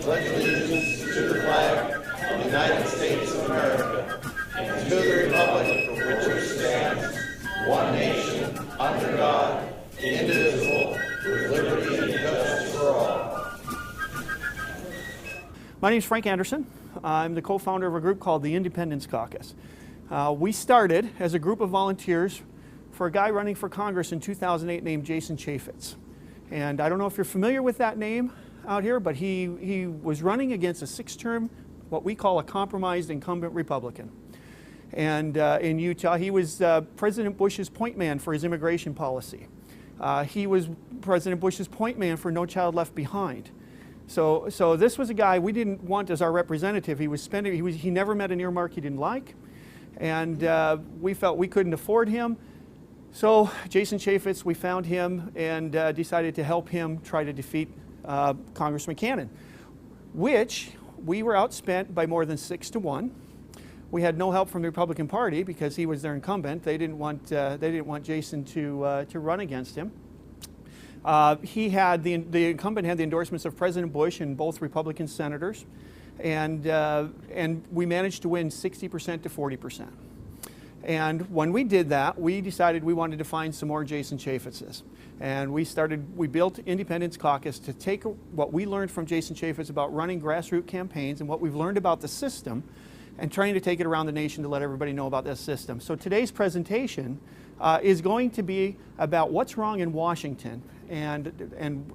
pledge allegiance to the flag of the United States of America and to the republic for which it stands, one nation, under God, indivisible, with liberty and justice for all. My name is Frank Anderson. I'm the co-founder of a group called the Independence Caucus. We started as a group of volunteers for a guy running for Congress in 2008 named Jason Chaffetz. And I don't know if you're familiar with that name out here, but he was running against a six-term, what we call a compromised incumbent Republican. And in Utah, he was President Bush's point man for his immigration policy. He was President Bush's point man for No Child Left Behind. So this was a guy we didn't want as our representative. He never met an earmark he didn't like, and we felt we couldn't afford him. So Jason Chaffetz, we found him and decided to help him try to defeat Congressman Cannon, which we were outspent by more than 6-1. We had no help from the Republican Party because he was their incumbent. They didn't want Jason to run against him. The incumbent had the endorsements of President Bush and both Republican senators, and we managed to win 60% to 40%. And when we did that, we decided we wanted to find some more Jason Chaffetzes. And we built Independence Caucus to take what we learned from Jason Chaffetz about running grassroots campaigns and what we've learned about the system and trying to take it around the nation to let everybody know about this system. So today's presentation is going to be about what's wrong in Washington. And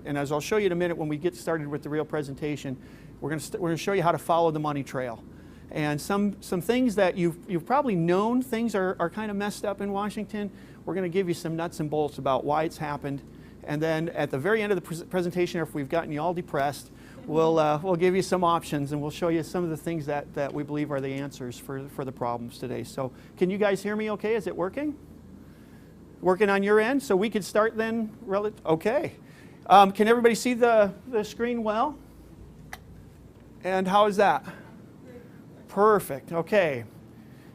as I'll show you in a minute when we get started with the real presentation, we're going to show you how to follow the money trail. And some things that you've probably known, things are kind of messed up in Washington. We're going to give you some nuts and bolts about why it's happened. And then at the very end of the presentation, if we've gotten you all depressed, we'll give you some options and we'll show you some of the things that we believe are the answers for the problems today. So can you guys hear me okay? Is it working? Working on your end? So we could start then? Okay. Can everybody see the screen well? And how is that? Perfect. Okay.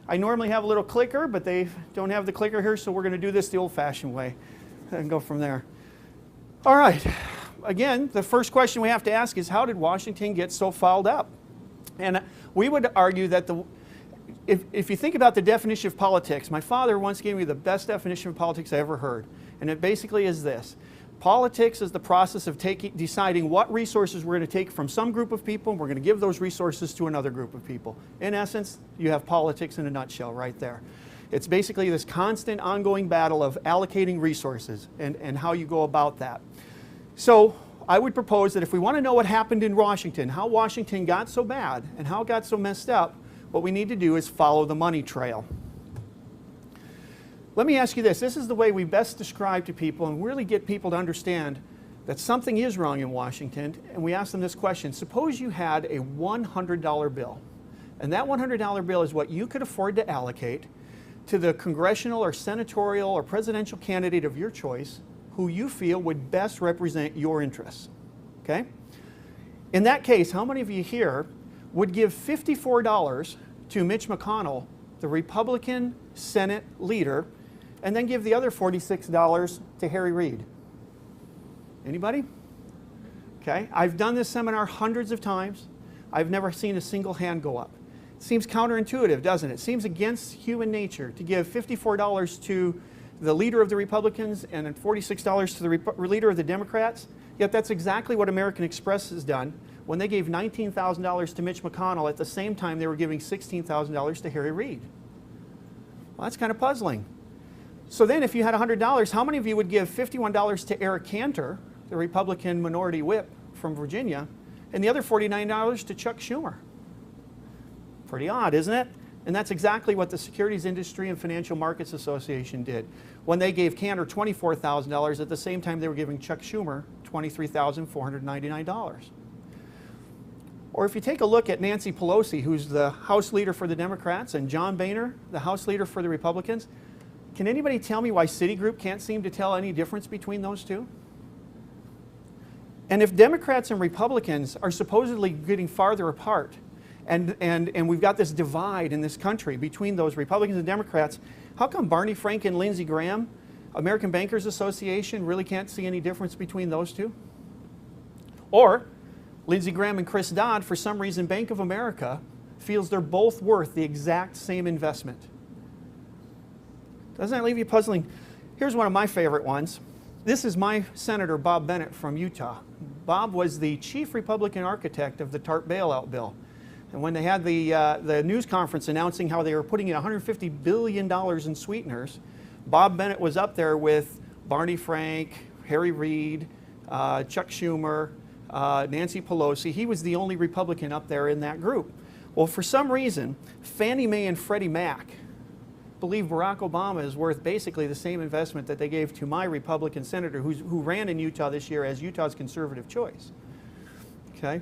I normally have a little clicker, but they don't have the clicker here, so we're going to do this the old-fashioned way and go from there. All right. Again, the first question we have to ask is, how did Washington get so fouled up? And we would argue that if you think about the definition of politics, my father once gave me the best definition of politics I ever heard, and it basically is this. Politics is the process of deciding what resources we're going to take from some group of people, and we're going to give those resources to another group of people. In essence, you have politics in a nutshell right there. It's basically this constant ongoing battle of allocating resources and how you go about that. So I would propose that if we want to know what happened in Washington, how Washington got so bad and how it got so messed up, what we need to do is follow the money trail. Let me ask you this. This is the way we best describe to people and really get people to understand that something is wrong in Washington. And we ask them this question. Suppose you had a $100 bill. And that $100 bill is what you could afford to allocate to the congressional or senatorial or presidential candidate of your choice who you feel would best represent your interests. Okay? In that case, how many of you here would give $54 to Mitch McConnell, the Republican Senate leader, and then give the other $46 to Harry Reid? Anybody? Okay, I've done this seminar hundreds of times. I've never seen a single hand go up. It seems counterintuitive, doesn't it? It seems against human nature to give $54 to the leader of the Republicans and then $46 to the leader of the Democrats. Yet that's exactly what American Express has done when they gave $19,000 to Mitch McConnell at the same time they were giving $16,000 to Harry Reid. Well, that's kind of puzzling. So then if you had $100, how many of you would give $51 to Eric Cantor, the Republican minority whip from Virginia, and the other $49 to Chuck Schumer? Pretty odd, isn't it? And that's exactly what the Securities Industry and Financial Markets Association did when they gave Cantor $24,000 at the same time they were giving Chuck Schumer $23,499. Or if you take a look at Nancy Pelosi, who's the House leader for the Democrats, and John Boehner, the House leader for the Republicans, can anybody tell me why Citigroup can't seem to tell any difference between those two? And if Democrats and Republicans are supposedly getting farther apart, and we've got this divide in this country between those Republicans and Democrats, how come Barney Frank and Lindsey Graham, American Bankers Association, really can't see any difference between those two? Or Lindsey Graham and Chris Dodd, for some reason, Bank of America feels they're both worth the exact same investment. Doesn't that leave you puzzling? Here's one of my favorite ones. This is my Senator Bob Bennett from Utah. Bob was the chief Republican architect of the TARP bailout bill. And when they had the news conference announcing how they were putting in $150 billion in sweeteners, Bob Bennett was up there with Barney Frank, Harry Reid, Chuck Schumer, Nancy Pelosi. He was the only Republican up there in that group. Well, for some reason, Fannie Mae and Freddie Mac believe Barack Obama is worth basically the same investment that they gave to my Republican senator who ran in Utah this year as Utah's conservative choice. Okay?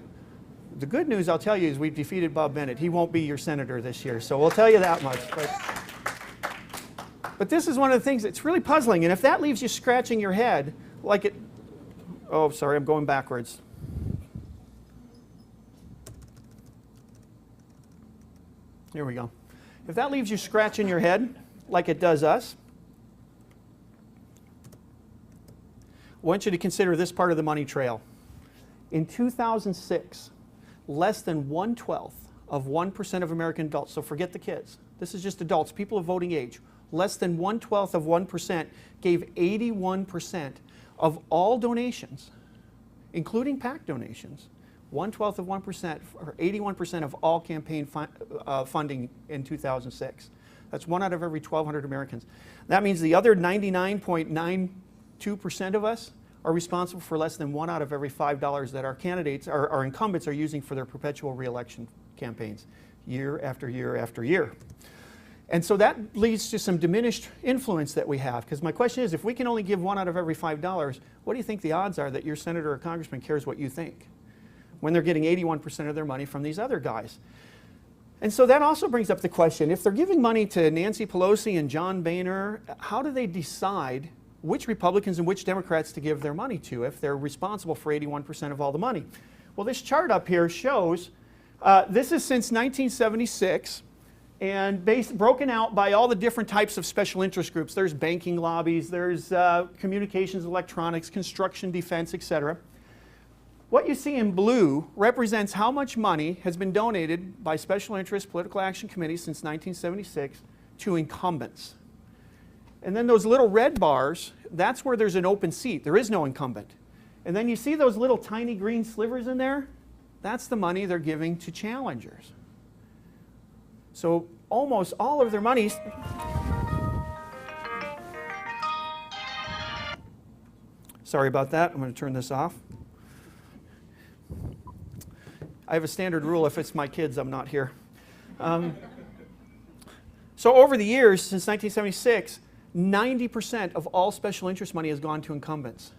The good news, I'll tell you, is we've defeated Bob Bennett. He won't be your senator this year, so we'll tell you that much. But this is one of the things that's really puzzling, and if that leaves you scratching your head, like it... Oh, sorry, I'm going backwards. Here we go. If that leaves you scratching your head, like it does us, I want you to consider this part of the money trail. In 2006, less than 1/12 of 1% of American adults, so forget the kids, this is just adults, people of voting age, less than 1/12 of 1% gave 81% of all donations, including PAC donations, 1/12 of 1%, or 81% of all campaign funding in 2006. That's 1 out of every 1,200 Americans. That means the other 99.92% of us are responsible for less than 1 out of every $5 that our candidates, our incumbents, are using for their perpetual re-election campaigns, year after year after year. And so that leads to some diminished influence that we have. Because my question is, if we can only give 1 out of every $5, what do you think the odds are that your senator or congressman cares what you think when they're getting 81% of their money from these other guys? And so that also brings up the question, if they're giving money to Nancy Pelosi and John Boehner, how do they decide which Republicans and which Democrats to give their money to if they're responsible for 81% of all the money? Well, this chart up here shows, this is since 1976, and broken out by all the different types of special interest groups. There's banking lobbies, there's communications, electronics, construction, defense, etc. What you see in blue represents how much money has been donated by special interest political action committees since 1976 to incumbents. And then those little red bars, that's where there's an open seat. There is no incumbent. And then you see those little tiny green slivers in there? That's the money they're giving to challengers. So almost all of their money... Sorry about that. I'm going to turn this off. I have a standard rule, if it's my kids, I'm not here. So over the years, since 1976, 90% of all special interest money has gone to incumbents.